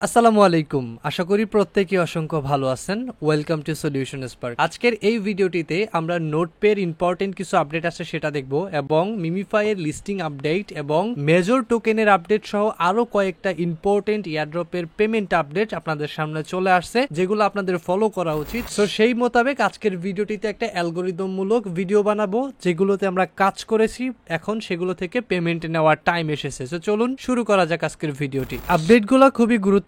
আসসালামু আলাইকুম। আশা করি প্রত্যেকে অসংখ্য ভালো আছেন। Welcome to solution spark. আজকের এই ভিডিওটিতে আমরা নোটপের ইম্পর্টেন্ট কিছু আপডেট আছে সেটা দেখব এবং মিমিফাই এর লিস্টিং আপডেট এবং মেজর টোকেনের আপডেট সহ আরো কয়েকটা ইম্পর্টেন্ট এয়ারড্রপের পেমেন্ট আপডেট আপনাদের সামনে চলে আসছে যেগুলো আপনাদের ফলো করা উচিত। সো সেই মোতাবেক আজকের ভিডিওটিতে একটা অ্যালগোরিদম মূলক ভিডিও বানাবো যেগুলোতে আমরা কাজ করেছি, এখন সেগুলো থেকে পেমেন্ট নেওয়ার টাইম এসেছে। সো চলুন শুরু করা যাক আজকের ভিডিওটি। আপডেটগুলো খুবই গুরুত্বপূর্ণ,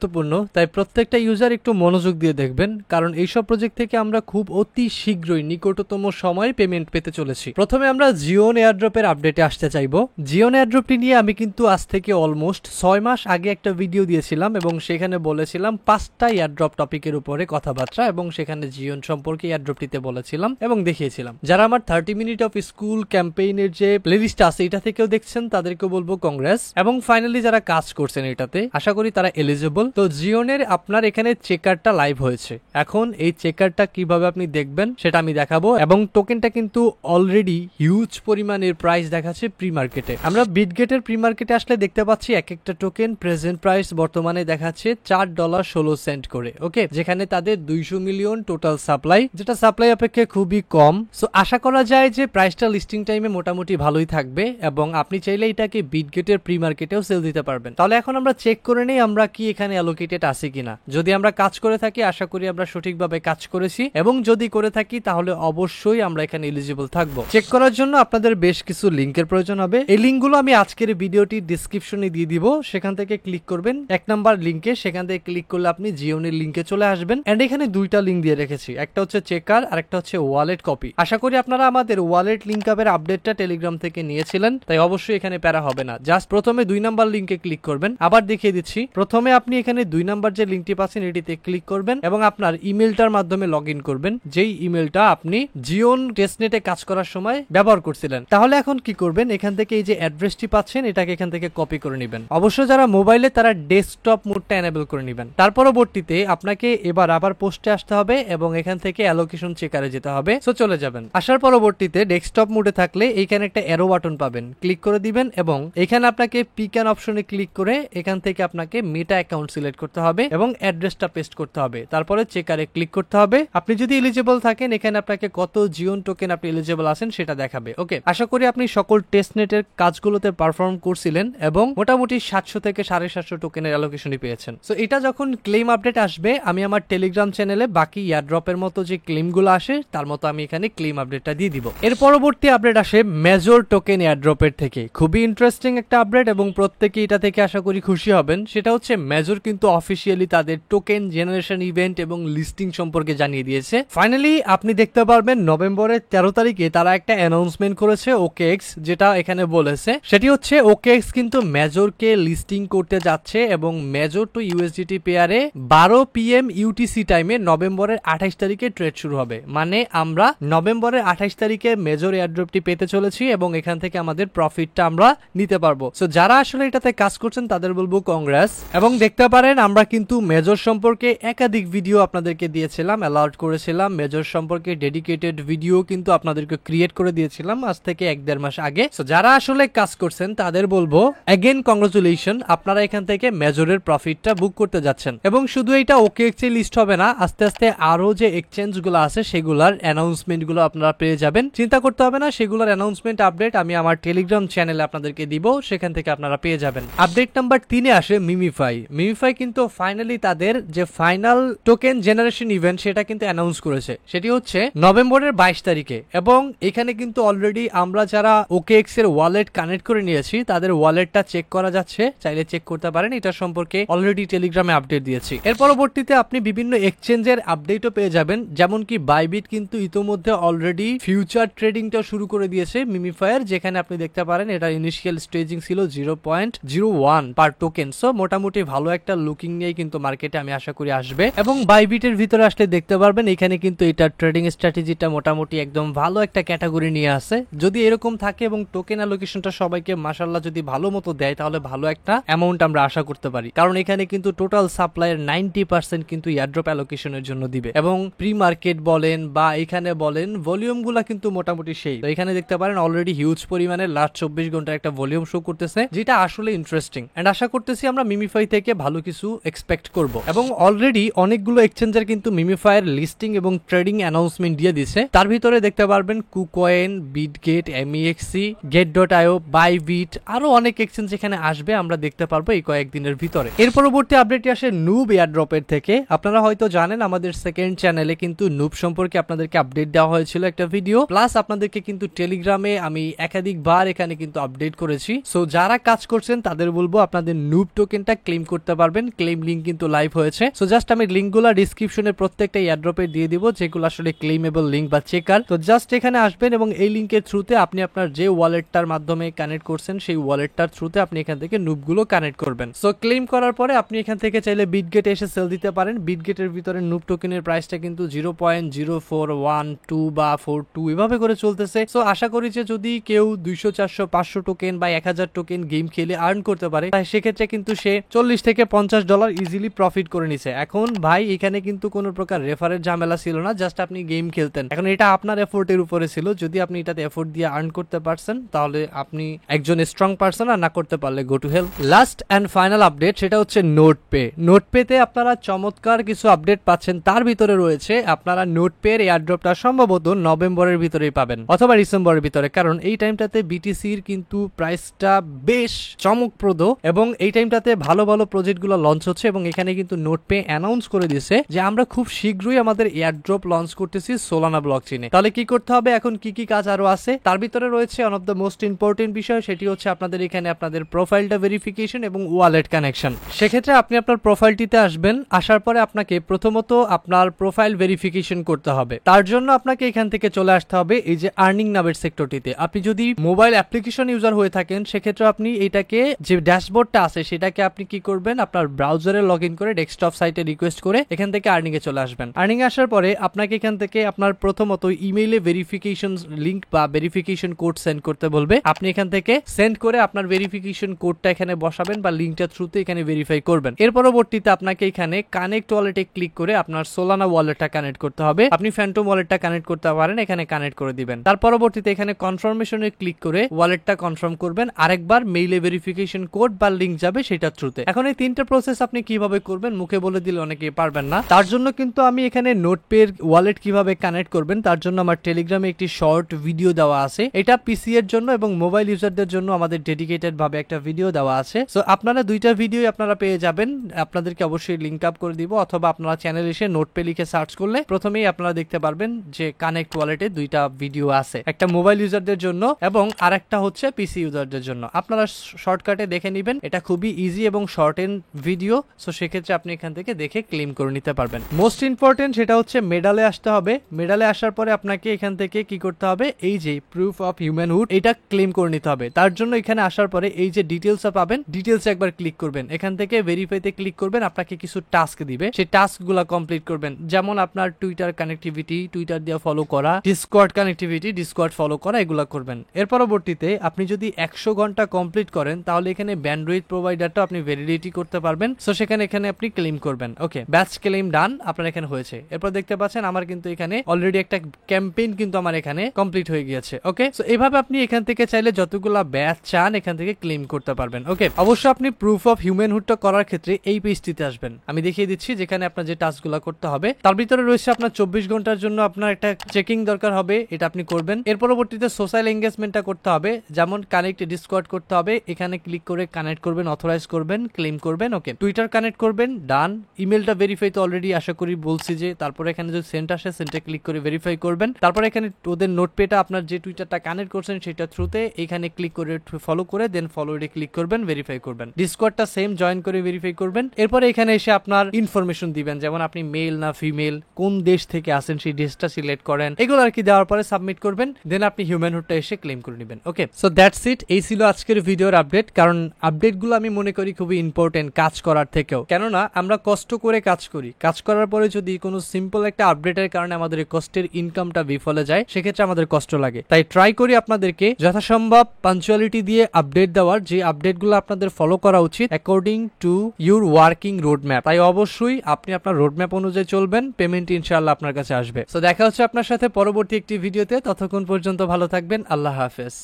তাই প্রত্যেকটা ইউজার একটু মনোযোগ দিয়ে দেখবেন, কারণ এইসব প্রজেক্ট থেকে আমরা খুব অতি শীঘ্রই নিকটতম সময়ে পেমেন্ট পেতে চলেছি। প্রথমে আমরা জিওন এয়ারড্রপের আপডেটে আসতে চাইবো। জিওন এয়ারড্রপটি নিয়ে আমি কিন্তু আজ থেকে অলমোস্ট 6 মাস আগে একটা ভিডিও দিয়েছিলাম এবং সেখানে বলেছিলাম 5টা এয়ারড্রপ টপিকের উপরে কথাবার্তা এবং সেখানে জিওন সম্পর্কে এয়ারড্রপটিতে বলেছিলাম এবং দেখিয়েছিলাম। যারা আমার 30 মিনিট অফ স্কুল ক্যাম্পেইনের যে প্লেলিস্ট আছে এটা থেকেও দেখছেন তাদেরকে বলবো কংগ্রেস, এবং ফাইনালি যারা কাজ করছেন এটাতে আশা করি তারা এলিজিবল। তো জিওনের আপনার এখানে চেকারটা লাইভ হয়েছে। এখন এই চেকারটা কিভাবে আপনি দেখবেন সেটা আমি দেখাবো, এবং টোকেনটা কিন্তু অলরেডি হিউজ পরিমাণের প্রাইস দেখাচ্ছে প্রি মার্কেটে। আমরা বিটগেটের প্রি মার্কেটে আসলে দেখতে পাচ্ছি এক একটা টোকেন প্রেজেন্ট প্রাইস বর্তমানে দেখাচ্ছে $4.16 করে। ওকে, যেখানে তাদের 200 মিলিয়ন টোটাল সাপ্লাই, যেটা সাপ্লাই অপেক্ষা খুবই কম। সো আশা করা যায় যে প্রাইসটা লিস্টিং টাইমে মোটামুটি ভালোই থাকবে এবং আপনি চাইলে এটাকে বিটগেটের প্রি মার্কেটেও সেল দিতে পারবেন। তাহলে এখন আমরা চেক করে নেই আমরা কি এখানে অ্যালোকেটেড আছে কিনা। যদি আমরা কাজ করে থাকি আশা করি আমরা সঠিকভাবে কাজ করেছি, এবং যদি করে থাকি তাহলে অবশ্যই আমরা এখানে এলিজিবল থাকবো। চেক করার জন্য আপনাদের বেশ কিছু লিংকের প্রয়োজন হবে। এই লিংকগুলো আমি আজকের ভিডিওটির ডেসক্রিপশনে দিয়ে দিব, সেখান থেকে ক্লিক করবেন 1 নাম্বার লিংকে। সেখান থেকে ক্লিক করলে আপনি জিওনের লিংকে চলে আসবেন। এন্ড এখানে দুইটা লিংক দিয়ে রেখেছি, একটা হচ্ছে চেকার আর একটা হচ্ছে ওয়ালেট কপি। আশা করি আপনারা আমাদের ওয়ালেট লিংক আপের আপডেটটা টেলিগ্রাম থেকে নিয়েছিলেন, তাই অবশ্যই এখানে প্যারা হবে না। জাস্ট প্রথমে 2 নাম্বার লিংকে ক্লিক করবেন। আবার দেখিয়ে দিচ্ছি, প্রথমে আপনি এখানে 2 নাম্বার যে লিংকটি পাচ্ছেন এটিতে ক্লিক করবেন এবং আপনার ইমেলটার মাধ্যমে লগ ইন করবেন, যেই ইমেলটা আপনি জিওন টেস্টনেটে কাজ করার সময় ব্যবহার করছিলেন। তাহলে এখন কি করবেন, এখান থেকে এই যে অ্যাড্রেসটি পাচ্ছেন এটাকে এখান থেকে কপি করে নেবেন। অবশ্য যারা মোবাইলে তারা ডেস্কটপ মোডটা এনেবল করে নেবেন। তার পরবর্তীতে আপনাকে এবার আবার পোস্টে আসতে হবে এবং এখান থেকে অ্যালোকেশন চেকারে যেতে হবে। সো চলে যাবেন। আসার পরবর্তীতে ডেস্কটপ মোডে থাকলে এইখানে একটা অ্যারো বাটন পাবেন, ক্লিক করে দিবেন এবং এখানে আপনাকে পিক অ্যান অপশনে ক্লিক করে এখান থেকে আপনাকে মেটা অ্যাকাউন্ট সিলেক্ট করতে হবে এবং অ্যাড্রেসটা পেস্ট করতে হবে। তারপরে চেকারে ক্লিক করতে হবে। আপনি যদি এলিজিবল থাকেন এখানে আপনাকে কত জিওন টোকেন আপনি এলিজিবল আছেন সেটা দেখাবে। ওকে, আশা করি আপনি সকল টেস্টনেটের কাজগুলোতে পারফর্ম করছিলেন এবং মোটামুটি 700 থেকে 750 টোকেনের অ্যালোকেশনই পেয়েছেন। সো এটা যখন ক্লেম আপডেট আসবে আমি আমার টেলিগ্রাম চ্যানেলে বাকি এয়ারড্রপের মতো যে ক্লেমগুলো আসে তার মতো আমি এখানে ক্লেম আপডেটটা দিয়ে দিব। এর পরবর্তী আপডেট আসে মেজর টোকেন এয়ারড্রপের থেকে। খুবই ইন্টারেস্টিং একটা আপডেট এবং প্রত্যেকে এটা থেকে আশা করি খুশি হবেন। সেটা হচ্ছে মেজর কিন্তু অফিসিয়ালি তাদের টোকেন জেনারেশন ইভেন্ট এবং লিস্টিং সম্পর্কে জানিয়ে দিয়েছে। ফাইনালি আপনি দেখতে পারবেন নভেম্বরের 13 তারিখে তারা একটা অ্যানাউন্সমেন্ট করেছে ওকেএক্স, যেটা এখানে বলেছে সেটি হচ্ছে ওকেএক্স কিন্তু মেজরকে লিস্টিং করতে যাচ্ছে এবং মেজর টু ইউএসডিটি পেয়ারে 12 PM ইউটিসি টাইমে নভেম্বরের 28 তারিখে ট্রেড শুরু হবে। মানে আমরা নভেম্বরের 28 তারিখে মেজর এয়ারড্রপটি পেতে চলেছি এবং এখান থেকে আমাদের প্রফিটটা আমরা নিতে পারবো। সো যারা আসলে এটাতে কাজ করছেন তাদের বলবো কংগ্রেস। এবং দেখতে পারেন আমরা কিন্তু মেজর সম্পর্কে একাধিক ভিডিও আপনাদেরকে দিয়েছিলাম, অ্যালার্ট করেছিলাম। মেজর সম্পর্কে ডেডিকেটেড ভিডিও কিন্তু আপনাদেরকে ক্রিয়েট করে দিয়েছিলাম আজ থেকে 1-1.5 মাস আগে। সো যারা আসলে কাজ করছেন তাদের বলবো এগেন কংগ্রাচুলেশন, আপনারা এখান থেকে মেজরের প্রফিটটা বুক করতে যাচ্ছেন। এবং শুধু এটা ওকেএক্স লিস্ট হবে না, আস্তে আস্তে আরো যে এক্সচেঞ্জ গুলো আছে সেগুলার অ্যানাউন্সমেন্ট গুলো আপনারা পেয়ে যাবেন। চিন্তা করতে হবে না, সেগুলোর অ্যানাউন্সমেন্ট আপডেট আমি আমার টেলিগ্রাম চ্যানেলে আপনাদেরকে দিব, সেখান থেকে আপনারা পেয়ে যাবেন। আপডেট নাম্বার 3 এ আসে মিমিফাই। মিমিফাই কিন্তু ফাইনালি তাদের যে ফাইনাল টোকেন জেনারেশন ইভেন্ট সেটা কিন্তু অ্যানাউন্স করেছে। সেটি হচ্ছে নভেম্বরের 22 তারিখে এবং এখানে কিন্তু অলরেডি আমরা যারা ওকেএক্স এর ওয়ালেট কানেক্ট করে নিয়েছি তাদের ওয়ালেটটা চেক করা যাচ্ছে, চাইলে চেক করতে পারেন। এটা সম্পর্কে অলরেডি টেলিগ্রামে আপডেট দিয়েছি। এর পরবর্তীতে আপনি বিভিন্ন এক্সচেঞ্জের আপডেটও পেয়ে যাবেন, যেমন কি বাইবিট কিন্তু ইতোমধ্যে অলরেডি ফিউচার ট্রেডিংটা শুরু করে দিয়েছে মিমিফায়ার, যেখানে আপনি দেখতে পারেন এটা ইনিশিয়াল স্টেজিং ছিল 0.01 পার টোকেন। সো মোটামুটি ভালো একটা লুকিং নিয়ে কিন্তু মার্কেটে আমি আশা করি আসবে। এবং বাইবিটের ভিতরে আসলে দেখতে পারবেন এখানে কিন্তু এটা ট্রেডিং স্ট্র্যাটেজিটা মোটামুটি একদম ভালো একটা ক্যাটাগরি নিয়ে আসে। যদি এরকম থাকে এবং টোকেন অ্যালোকেশনটা সবাইকে মাশাআল্লাহ যদি ভালো মতো দেয় তাহলে ভালো একটা অ্যামাউন্ট আমরা আশা করতে পারি, কারণ এখানে কিন্তু টোটাল সাপ্লাইয়ের 90% কিন্তু এয়ারড্রপ অ্যালোকেশনের জন্য দিবে। এবং প্রি মার্কেট বলেন বা এখানে বলেন ভলিউম গুলা কিন্তু মোটামুটি সেই। তো এখানে দেখতে পারেন অলরেডি হিউজ পরিমাণে লাস্ট 24 ঘন্টার একটা ভলিউম শো করতেছে, যেটা আসলে ইন্টারেস্টিং। এন্ড আশা করতেছি আমরা মিমিফাই থেকে ভালো কিছু এক্সপেক্ট করব। এবং অলরেডি অনেকগুলো এক্সচেঞ্জার কিন্তু মিমিফায়ের লিস্টিং এবং ট্রেডিং অ্যানাউন্সমেন্ট দিয়ে দিছে। তার ভিতরে দেখতে পারবেন KuCoin, Bitget, MEXC, Get.io, Bybit, আরো অনেক এক্সচেঞ্জ এখানে আসবে, আমরা দেখতে পারবো এই কয়েকদিনের ভিতরে। এর পরবর্তী আপডেটটি আসে নুব এয়ারড্রপের থেকে। আপনারা হয়তো জানেন আমাদের সেকেন্ড চ্যানেলে কিন্তু নুব সম্পর্কে আপনাদেরকে আপডেট দেওয়া হয়েছিল একটা ভিডিও, প্লাস আপনাদেরকে কিন্তু টেলিগ্রামে আমি একাধিকবার এখানে কিন্তু আপডেট করেছি। সো যারা কাজ করছেন তাদের বলবো আপনাদের নুব টোকেনটা ক্লেম করতে পারবেন। ক্লেম লিঙ্ক কিন্তু লাইভ হয়েছে। সো জাস্ট আমি লিঙ্কগুলো ডিসক্রিপশনে প্রত্যেকটা এয়ারড্রপে দিয়ে দিব, যেগুলো আসলে ক্লেমেবল লিঙ্ক বা চেকার। তো জাস্ট এখানে আসবেন এবং এই লিঙ্কের থ্রুতে আপনি আপনার যে ওয়ালেটটার মাধ্যমে কানেক্ট করছেন সেই ওয়ালেটটার থ্রুতে আপনি এখান থেকে নুবগুলো কানেক্ট করবেন। সো ক্লেম করার পরে আপনি এখান থেকে চাইলে বিটগেটে এসে সেল দিতে পারেন। বিটগেটের ভিতরে নুব টোকেনের প্রাইসটা কিন্তু 0.0412 বা 42 এভাবে করে চলতেছে। সো আশা করি যে যদি কেউ 200, 400, 500 টোকেন বা 1000 টোকেন গেম খেলে আর্ন করতে পারে, তাই সেক্ষেত্রে কিন্তু সে $40 থেকে $50 ইজিলি প্রফিট করে নিছে। এখন ভাই এখানে কিন্তু কোনো প্রকার রেফারের ঝামেলা ছিল না, জাস্ট আপনি গেম খেলতেন। এখন এটা আপনার এফোর্টের উপরে ছিল। যদি আপনি এটাতে এফোর্ট দিয়ে আর্ন করতে পারছেন তাহলে আপনি একজন স্ট্রং পারসন, আর না করতে পারলে go to hell. Last and final update সেটা হচ্ছে নোটপে। নোটপেতে আপনারা চমৎকার কিছু আপডেট পাচ্ছেন। তার ভিতরে রয়েছে আপনারা নোটপের এয়ারড্রপটা সম্ভবত নভেম্বরের ভিতরেই পাবেন অথবা ডিসেম্বরের ভিতরে, কারণ এই টাইমটাতে বিটিসির কিন্তু প্রাইসটা বেশ চমকপ্রদ এবং এই টাইমটাতে ভালো ভালো প্রজেক্টগুলো লঞ্চ হচ্ছে। এবং এখানে কিন্তু নোটপে অ্যানাউন্স করে দিয়েছে যে আমরা খুব শীঘ্রই আমাদের এয়ারড্রপ লঞ্চ করতেছি সোলানা ব্লকচেইনে। তাহলে কি করতে হবে, এখন কি কি কাজ আরো আছে, তার ভিতরে রয়েছে one of the most important বিষয়, সেটি হচ্ছে আপনাদের এখানে আপনাদের প্রোফাইলটা ভেরিফিকেশন এবং ওয়ালেট কানেকশন। সেক্ষেত্রে আপনি আপনার প্রোফাইলটিতে আসবেন। আসার পরে আপনাকে প্রথমত আপনার প্রোফাইল ভেরিফিকেশন করতে হবে। তার জন্য আপনাকে এখান থেকে চলে আসতে হবে এই যে আর্নিং নামের সেক্টরটিতে। আপনি যদি মোবাইল অ্যাপ্লিকেশন ইউজার হয়ে থাকেন সেক্ষেত্রে আপনি এটাকে যে ড্যাশবোর্ডটা আছে সেটাকে আপনি কি করবেন, আপনার ব্রাউজারে লগ ইন করে ডেস্কটপ সাইটে রিকোয়েস্ট করে এখান থেকে আর্নিং এ চলে আসবেন। আর্নিং এ আসার পরে আপনাকে এখান থেকে আপনার প্রথমত ইমেইলে ভেরিফিকেশন লিংক বা ভেরিফিকেশন কোড সেন্ড করতে বলবে। আপনি এখান থেকে সেন্ড করে আপনার ভেরিফিকেশন কোডটা এখানে বসাবেন বা লিংকটা থ্রুতে এখানে ভেরিফাই করবেন। এর পরবর্তীতে আপনাকে এখানে কানেক্ট ওয়ালেটে ক্লিক করে আপনার সোলানা ওয়ালেটটা কানেক্ট করতে হবে। আপনি ফ্যান্টম ওয়ালেটটা কানেক্ট করতে পারেন, এখানে কানেক্ট করে দিবেন। তার পরবর্তীতে এখানে কনফার্মেশনে ক্লিক করে ওয়ালেটটা কনফার্ম করবেন। আরেকবার মেইলে ভেরিফিকেশন কোড বা লিংক যাবে সেটা থ্রুতে। এখন এই তিনটা প্রসেস আপনি কিভাবে করবেন মুখে বলে দিলে অনেকে পারবেন না। তার জন্য কিন্তু আমি এখানে নোটপের ওয়ালেট কিভাবে কানেক্ট করবেন তার জন্য আমার টেলিগ্রামে একটি শর্ট ভিডিও দেওয়া আছে। এটা পিসি এর জন্য এবং মোবাইল ইউজারদের জন্য আমাদের ডেডিকেটেড ভাবে একটা ভিডিও দেওয়া আছে। সো আপনারা দুইটা ভিডিও আপনারা পেয়ে যাবেন। আপনাদেরকে অবশ্যই লিংক আপ করে দিব, অথবা আপনারা চ্যানেল এসে নোটপে লিখে সার্চ করলে প্রথমেই আপনারা দেখতে পারবেন যে কানেক্ট ওয়ালেটে দুইটা ভিডিও আছে, একটা মোবাইল ইউজারদের জন্য এবং আরেকটা হচ্ছে পিসি ইউজারদের জন্য। আপনারা শর্টকাটে দেখে নেবেন, এটা খুবই ইজি এবং শর্ট এন্ড ভিডিও। সো সেক্ষেত্রে আপনি এখান থেকে দেখে ক্লেম করে নিতে পারবেন। মোস্ট ইম্পর্টেন্ট সেটা হচ্ছে মেডালে আসতে হবে। মেডালে আসার পরে আপনাকে এখান থেকে কি করতে হবে, এই যে প্রুফ অফ হিউম্যানহুড এটা ক্লেম করে নিতে হবে। তার জন্য এখানে আসার পরে এই যে ডিটেলস পাবেন, ডিটেলস একবার ক্লিক করবেন। এখান থেকে ভেরিফাইতে ক্লিক করবেন, আপনাকে কিছু টাস্ক দিবে, সেই টাস্কগুলো কমপ্লিট করবেন। যেমন আপনার টুইটার কানেক্টিভিটি, টুইটার দিয়ে ফলো করা, ডিসকর্ড কানেক্টিভিটি, ডিসকর্ড ফলো করা, এগুলো করবেন। এর পরবর্তীতে আপনি যদি 100 ঘন্টা কমপ্লিট করেন তাহলে এখানে ব্যান্ডউইথ প্রোভাইডারটা আপনি ভ্যালিডিটি করতে পারবেন। সো সেখানে এখানে আপনি ক্লেম করবেন। ওকে, ব্যাচ ক্লেম ডান, আপনার এখানে হয়েছে। এরপর দেখতে পাচ্ছেন আমার কিন্তু এখানে অলরেডি একটা ক্যাম্পেইন কিন্তু আমার এখানে কমপ্লিট হয়ে গিয়েছে। ওকে, সো এইভাবে আপনি এখান থেকে চাইলে যতগুলা ব্যাচ চান এখান থেকে ক্লেম করতে পারবেন। ওকে, অবশ্যই আপনি প্রুফ অফ হিউম্যানহুডটা করার ক্ষেত্রে এই পেজটিতে আসবেন। আমি দেখিয়ে দিচ্ছি যেখানে আপনার যে টাস্কগুলো করতে হবে। তার ভিতরে রয়েছে আপনার 24 ঘন্টার জন্য আপনার একটা চেকিং দরকার হবে, এটা আপনি করবেন। এর পরবর্তীতে সোশ্যাল এঙ্গেজমেন্টটা করতে হবে, যেমন কানেক্ট ডিসকর্ড করতে হবে, এখানে ক্লিক করে কানেক্ট করবেন, অথরাইজ করবেন, ক্লেম করবেন। ওকে, টুইটার কানেক্ট করবেন, ডান। ইমেলটা ভেরিফাই তো অলরেডি আশা করি বলছি যে, তারপরে এখানে যদি সেন্ট আসে সেন্টে ক্লিক করে ভেরিফাই করবেন। তারপরে এখানে ওদের নোটপেটা আপনার যে টুইটারটা কানেক্ট করছেন সেটা থ্রুতে এখানে ক্লিক করে ফলো করে দেন ফলোতে ক্লিক করবেন, ভেরিফাই করবেন। ডিসকর্ডটা সেম জয়েন করে ভেরিফাই করবেন। এরপরে এখানে এসে আপনার ইনফরমেশন দিবেন, যেমন আপনি মেল না ফিমেল, কোন দেশ থেকে আসেন সেই দেশটা সিলেক্ট করেন, এগুলো আর কি দেওয়ার পরে সাবমিট করবেন। দেন আপনি হিউম্যানহুডটা এসে ক্লেম করে নেবেন। ওকে, সো দ্যাটস ইট। এই ছিল আজকের ভিডিওর আপডেট, কারণ আপডেটগুলো আমি মনে করি খুবই ইম্পর্টেন্ট কাজ করার থেকেও। কেননা আমরা কষ্ট করে কাজ করি, কাজ করার পরে যদি কোনো সিম্পল একটা আপডেটের কারণে আমাদের কষ্টের ইনকামটা বিফলে যায় সেক্ষেত্রে আমাদের কষ্ট লাগে। তাই ট্রাই করি আপনাদেরকে যথাসম্ভব পাঞ্চুয়ালিটি দিয়ে আপডেট দেওয়ার, যে আপডেটগুলো আপনাদের ফলো করা উচিত according to your working roadmap. তাই অবশ্যই আপনি আপনার রোডম্যাপ অনুযায়ী চলবেন, পেমেন্ট ইনশাআল্লাহ আপনার কাছে আসবে। সো দেখা হচ্ছে আপনার সাথে পরবর্তী একটি ভিডিওতে। ততক্ষণ পর্যন্ত ভালো থাকবেন। আল্লাহ হাফেজ।